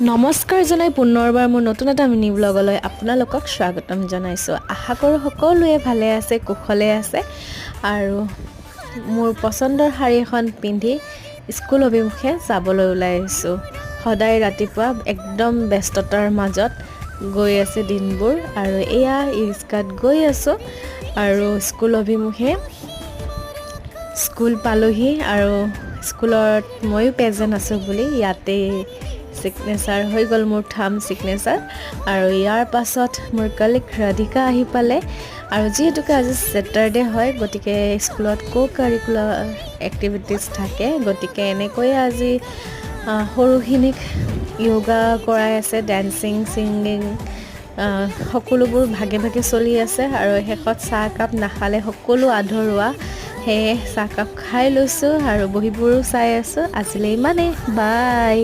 নমস্কাৰ জনাই পুনৰবাৰ মোৰ নতুন এটা মিনি ব্লগলৈ আপোনালোকক স্বাগতম জনাইছোঁ। আশা কৰোঁ সকলোৱে ভালে আছে, কুশলে আছে আৰু মোৰ পচন্দৰ শাৰী এখন পিন্ধি স্কুল অভিমুখে যাবলৈ ওলাই আহিছোঁ। সদায় ৰাতিপুৱা একদম ব্যস্ততাৰ মাজত গৈ আছে দিনবোৰ আৰু এয়া ৰিস্কাত গৈ আছোঁ আৰু স্কুল অভিমুখে স্কুল পালোহি আৰু স্কুলত ময়ো প্ৰেজেণ্ট আছোঁ বুলি ইয়াতে সিগনেচাৰ হৈ গ'ল, মোৰ থাম সিগনেচাৰ। আৰু ইয়াৰ পাছত মোৰ কলিগ ৰাধিকা আহি পালে আৰু যিহেতুকে আজি ছেটাৰডে হয় গতিকে স্কুলত কাৰিকুলাৰ এক্টিভিটিছ থাকে, গতিকে এনেকৈয়ে আজি সৰুখিনিক য়োগা কৰাই আছে, ডেন্সিং, ছিংগিং সকলোবোৰ ভাগে ভাগে চলি আছে। আৰু শেষত চাহকাপ নাখালে সকলো আধৰুৱা, সেয়ে চাহকাপ খাই লৈছোঁ আৰু বহীবোৰো চাই আছোঁ। আজিলৈ ইমানেই, বাই।